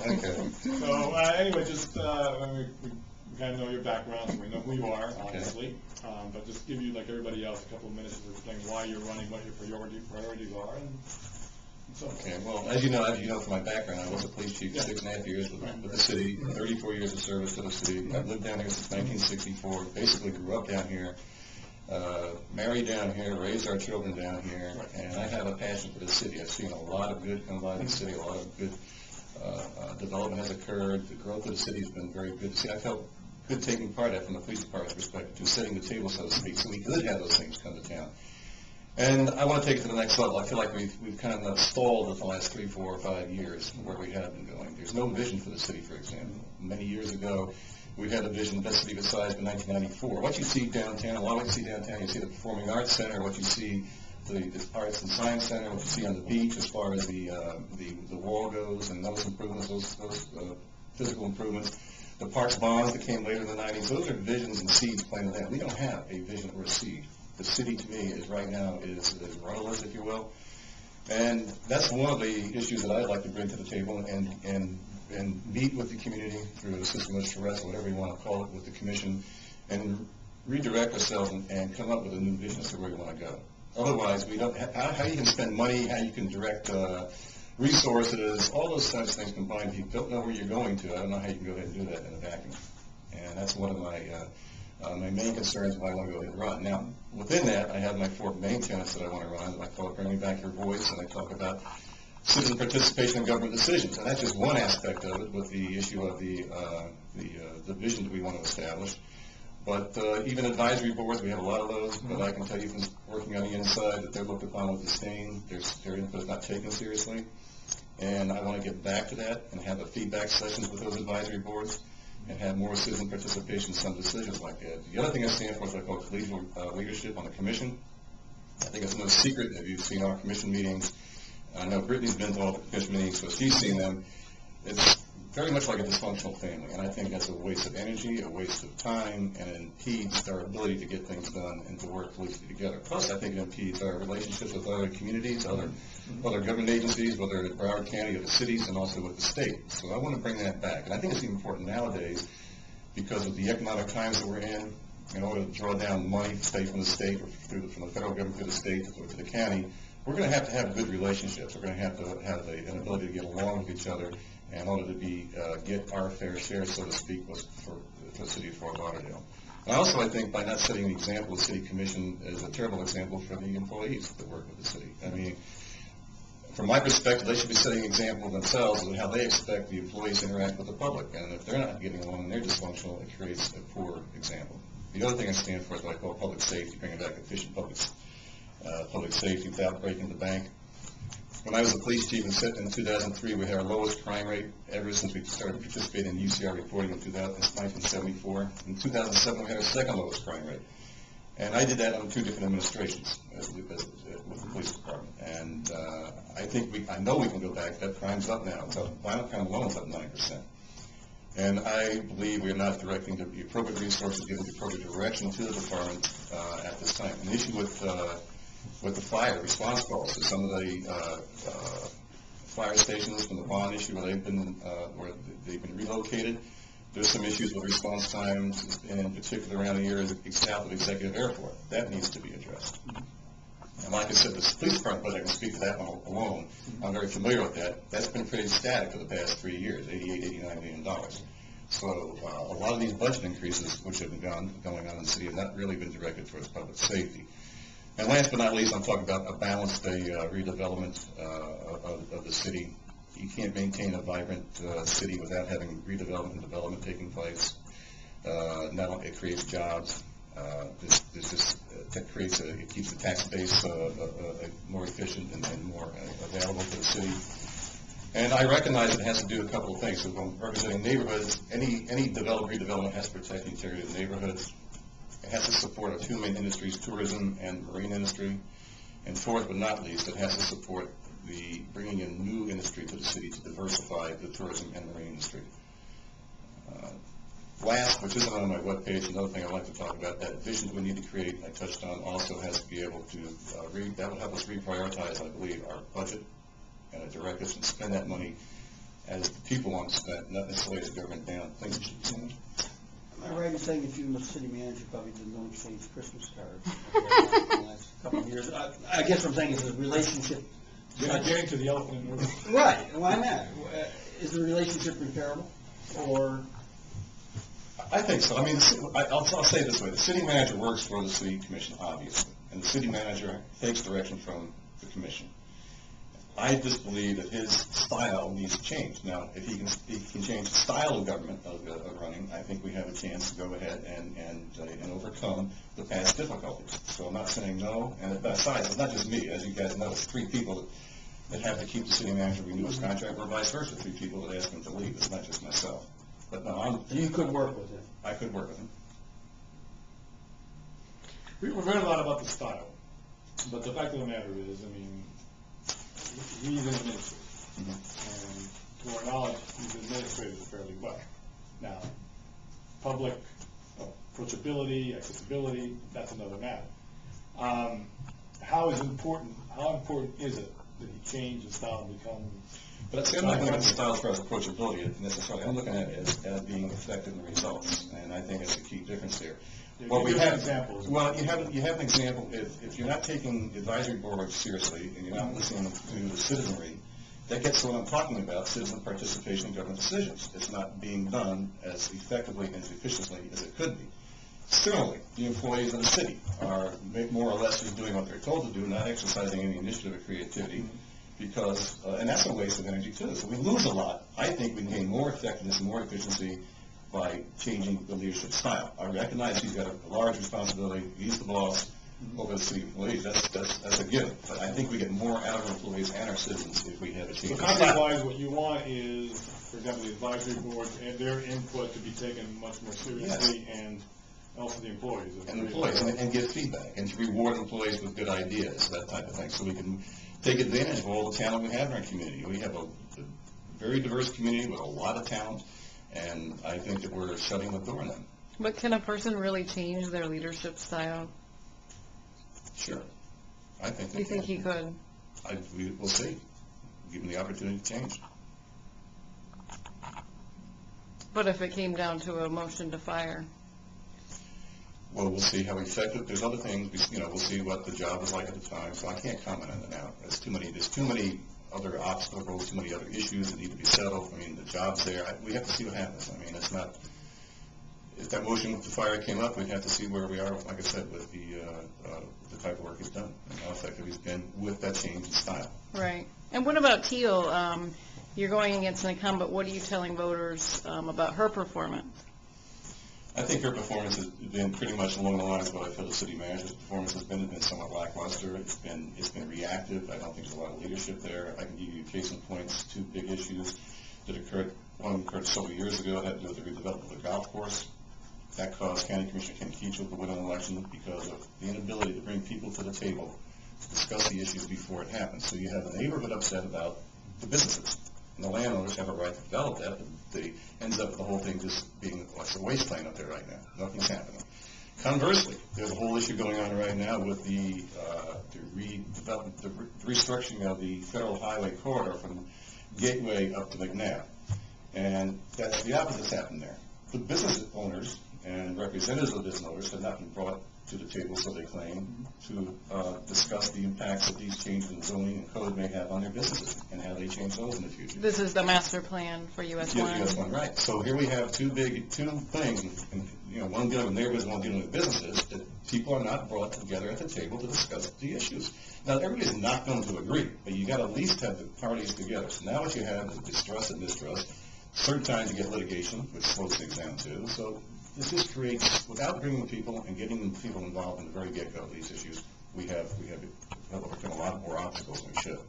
Okay. So anyway, just we kind of know your background, so we know who you are, obviously. But just give you, like everybody else, a couple of minutes to explain why you're running, what your priorities are, and so on. Okay, well, as you know from my background, I was a police chief for 6.5 years with the city, 34 years of service to the city. I've lived down here since 1964, basically grew up down here, married down here, raised our children down here, and I have a passion for the city. I've seen a lot of good come by the city, a lot of good development has occurred. The growth of the city has been very good. See, I felt good taking part in it from the police department's perspective, to setting the table, so to speak, so we could have those things come to town. And I want to take it to the next level. I feel like we've kind of stalled in the last 3, 4, or 5 years where we have been going. There's no vision for the city, for example. Many years ago, we had a vision, best city besides in 1994. What you see downtown, a lot of what you see downtown, you see the Performing Arts Center, what you see the Arts and Science Center, what you see on the beach as far as the wall goes, and those improvements, those physical improvements. The parks bonds that came later in the 90s, those are visions and seeds planted there. We don't have a vision or a seed. The city, to me, is right now is rudderless, if you will. And that's one of the issues that I'd like to bring to the table and meet with the community through a system of Georgetsa, whatever you want to call it, with the commission, and redirect ourselves and come up with a new vision as to where we want to go. Otherwise, we don't how you can spend money, how you can direct resources, all those types of things combined. If you don't know where you're going to, I don't know how you can go ahead and do that in a vacuum. And that's one of my main concerns why I want to go ahead and run. Now, within that, I have my 4 main tenets that I want to run. I call it Bringing Back Your Voice, and I talk about citizen participation in government decisions. And that's just one aspect of it, with the issue of the vision that we want to establish. But even advisory boards, we have a lot of those, but I can tell you from working on the inside that they're looked upon with disdain. Their input is not taken seriously. And I want to get back to that and have a feedback sessions with those advisory boards and have more citizen participation in some decisions like that. The other thing I stand for is what I call collegial leadership on the commission. I think it's no secret that you've seen our commission meetings. I know Brittany's been to all the commission meetings, so she's seen them. It's very much like a dysfunctional family, and I think that's a waste of energy, a waste of time, and it impedes our ability to get things done and to work closely together. Plus, I think it impedes our relationships with other communities, other government agencies, whether it's Broward County or the cities, and also with the state. So I want to bring that back, and I think it's important nowadays because of the economic times that we're in order to draw down money, say from the state or from the federal government to the state or to the county. We're going to have good relationships. We're going to have an ability to get along with each other in order to get our fair share, so to speak, for the city of Fort Lauderdale. And also, I think by not setting an example, the city commission is a terrible example for the employees that work with the city. I mean, from my perspective, they should be setting an example themselves of how they expect the employees to interact with the public. And if they're not getting along and they're dysfunctional, it creates a poor example. The other thing I stand for is what I call public safety, bringing back efficient public safety without breaking the bank. When I was the police chief in 2003, we had our lowest crime rate ever since we started participating in UCR reporting in 1974. In 2007, we had our second lowest crime rate. And I did that under 2 different administrations with the police department. And I know we can go back. That crime's up now. It's up, violent crime alone is up 9%. And I believe we are not directing the appropriate resources, giving the appropriate direction to the department at this time. An issue with the fire response calls. So some of the fire stations from the bond issue where they've been relocated. There's some issues with response times, and in particular around the area south of Executive Airport. That needs to be addressed. And like I said, the police department budget, I can speak to that one alone. I'm very familiar with that. That's been pretty static for the past 3 years, $88, $89 million. So a lot of these budget increases, which have been going on in the city, have not really been directed towards public safety. And last but not least, I'm talking about a balanced redevelopment of the city. You can't maintain a vibrant city without having redevelopment and development taking place. Not only it creates jobs, it keeps the tax base more efficient and more available to the city. And I recognize it has to do a couple of things. So when representing neighborhoods, any redevelopment has to protect the integrity of the neighborhoods. It has to support our 2 main industries, tourism and marine industry. And fourth but not least, it has to support the bringing in new industry to the city to diversify the tourism and marine industry. Last, which isn't on my webpage, another thing I'd like to talk about, that vision that we need to create, I touched on, also has to be able to, that will help us reprioritize, I believe, our budget and to direct us and spend that money as the people want to spend, not necessarily as the government down thinks it should be spent. Am I right in saying that you and the city manager probably did not exchange Christmas cards in the last couple of years? I guess what I'm saying is the relationship. You're getting to the elephant in the room. Right, why not? Is the relationship repairable, or? I think so. I mean, I'll say it this way. The city manager works for the city commission, obviously, and the city manager takes direction from the commission. I just believe that his style needs to change. Now, if he can change the style of government, of running, I think we have a chance to go ahead and overcome the past difficulties. So I'm not saying no, and besides, it's not just me. As you guys know, it's 3 people that have to keep the city manager renew his contract, or vice versa, 3 people that ask him to leave. It's not just myself. But no, You could work with him. I could work with him. We've heard a lot about the style, but the fact of the matter is, I mean, he's an administrator, and to our knowledge, he's administrated fairly well. Now, public approachability, accessibility, that's another matter. How important is it that he change his style and become? But see, I'm not looking at the style as far as approachability necessarily. I'm looking at it as being effective in the results, and I think that's a key difference there. Well, we have examples. Well, you have an example. If you're not taking advisory boards seriously and you're not listening to the citizenry, that gets to what I'm talking about: citizen participation in government decisions. It's not being done as effectively and as efficiently as it could be. Similarly, the employees in the city are more or less just doing what they're told to do, not exercising any initiative or creativity. Because, and that's a waste of energy too. So we lose a lot. I think we can gain more effectiveness and more efficiency by changing the leadership style. I recognize he's got a large responsibility. He's the boss over the city employees. That's a given. But I think we get more out of our employees and our citizens if we have a change. So content-wise, what you want is, for example, the advisory boards and their input to be taken much more seriously, yes. And also the employees. And give feedback and to reward employees with good ideas, that type of thing, so we can take advantage of all the talent we have in our community. We have a very diverse community with a lot of talent, and I think that we're shutting the door on them. But can a person really change their leadership style? Sure. I think you think he could? We'll see. Give him the opportunity to change. But if it came down to a motion to fire? Well, we'll see how effective. There's other things, we'll see what the job is like at the time, so I can't comment on it now. There's too many other obstacles, too many other issues that need to be settled. I mean, the job's there. We have to see what happens. I mean, it's not, if that motion to fire came up, we'd have to see where we are, like I said, with the type of work he's done and how effective he's been with that change in style. Right. And what about Teal? You're going against an incumbent. What are you telling voters about her performance? I think her performance has been pretty much along the lines of what I feel the city manager's performance has been. It's been somewhat lackluster. It's been reactive. I don't think there's a lot of leadership there. I can give you case in points, 2 big issues that occurred. One occurred several years ago. It had to do with the redevelopment of the golf course. That caused County Commissioner Ken Keachel to win an election because of the inability to bring people to the table to discuss the issues before it happens. So you have the neighborhood upset about the businesses. And the landowners have a right to develop that, but they ends up with the whole thing just being like a wasteland up there right now. Nothing's happening. Conversely, there's a whole issue going on right now with the redevelopment, the restructuring of the federal highway corridor from Gateway up to McNabb. And that's the opposite's happened there. The business owners and representatives of business owners have not been brought to the table, so they claim, to discuss the impacts that these changes in zoning and code may have on their businesses and how they change those in the future. This is the master plan for US 1. US 1, right. So here we have two things, and, one dealing with neighborhoods and one dealing with businesses, that people are not brought together at the table to discuss the issues. Now, everybody's not going to agree, but you got to at least have the parties together. So now what you have is distrust and mistrust. Certain times you get litigation, which slows things down too. So this just creates, without bringing people and getting people involved in the very get-go of these issues, we have overcome a lot more obstacles than we should.